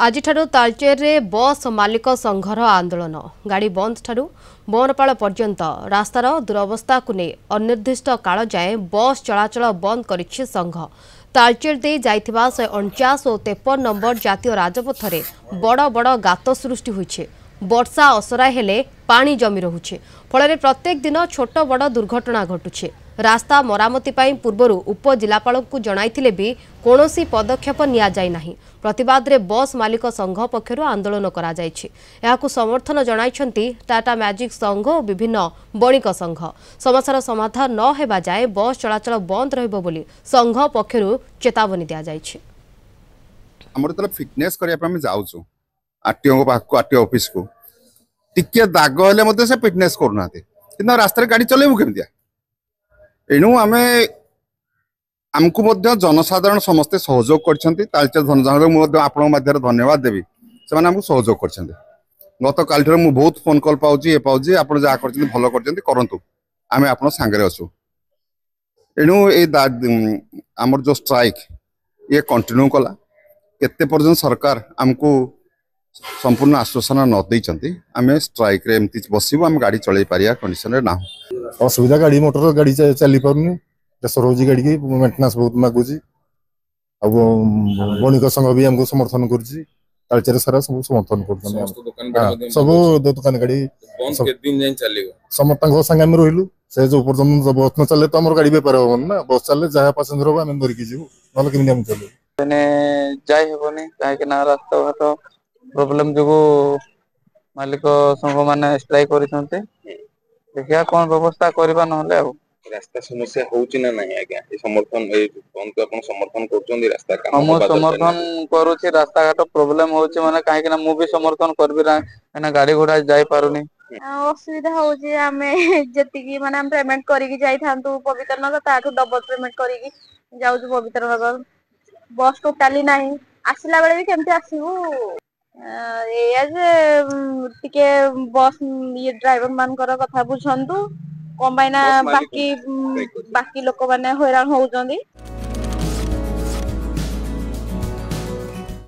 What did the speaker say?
आज तालचेर रे बस मालिक संघर आंदोलन गाड़ी बंद ठारू बनपाल पर्यंत रास्तार दुरवस्था को नहीं अनिर्दिष्ट काल जाए बस चलाचल बंद करिछि संघ। तालचेर दे जाइथिबा 149 और 53 नंबर जातीय राजपथ रे बड़ बड़ गात सृष्टि होइछे। वर्षा असराय हेले पानी जमी रहुछे फल प्रत्येक दिन छोट बड़ दुर्घटना घटुछे। रास्ता मरामती पाई पूर्वरु उपजिलापाल को जणाइथिले भी कोनोसी पदक्षेप निया जाय नाही। प्रतिवाद रे बस मालिक संघ पक्षरु आंदोलन करा जायछि। एहाकु समर्थन जणाइछंती टाटा मैजिक संघ और विभिन्न बणिक संघ। समस्यार समाधान न हेबा जाय बस चलाचल बंद रहइबो बोली संघ पक्षरु चेतावनी दिया जायछि। हमर तले फिटनेस करिया पे हम जाउछु आरटीओ को आरटीओ ऑफिस को टिके दाग हेले मते से फिटनेस करनाते किंतु रास्ता रे गाड़ी चलेबु केमितिया एणु आमे आमको मध्य जनसाधारण समस्ते सहयोग करछंती। तालचेर जनसाधारण मध्य आपन माध्यम धन्यवाद देबी से माने हमको सहयोग करछंती। गत काल ठर मु बहुत फोन कॉल पाउची ए पाउची आपन जा करछंती भलो करछंती करंतु आमे आपन संगरे असु एणु ए हमर जो स्ट्राइक ये कंटिन्यू कला केते पर्यंत सरकार हमको संपूर्ण आश्वासन न देइछंती आमे स्ट्राइक रे एमती बसिबो हम गाड़ी चलै पारिया कंडीशन रे ना असुविधा गाड़ी मोटर गाड़ी चली पारुनी प्रेसर होजी गाड़ी की मेंटेनेंस बहुत मागुची अब बणिक संघ भी हमको समर्थन करछि। तालचेर सारा सब समर्थन करछन सब दुकान गाड़ी बंद के दिन जाय चलेगो समर्थन संगे हम रहिलु से जो पर्यंत बस न चले तो हमर गाड़ी बेपार होबन ना बस चले जहा पैसेंजर हो हम धरि की जीव नले किनि हम चले तने जाय हेबनी काहे के ना रास्ता घाट प्रॉब्लम जो मालिक संघ माने स्ट्राइक करिसंते देखिया कोन व्यवस्था करबा नहले आ रास्ता समस्या होउची ना नहीं आज्ञा ए समर्थन ए बंद को अपन समर्थन करछोंदी रास्ता काम हम समर्थन करूची रास्ता घाट प्रॉब्लम होउची माने काहे के ना मु भी समर्थन करबी ना गाड़ी घोड़ा जाय पारुनी असुविधा होउची हमें जति की माने हम पेमेंट करी की जाई थांतु पवित्र नगर ताठू डबल पेमेंट करी की जाउछु पवित्र नगर बस टोटाली नाही आसिला बेले भी केमते आसीबू ए जे टिके बस ये ड्राइवर मानकर कथा बुझंतु कोन बाकी लोक माने हैरान होउचंदी।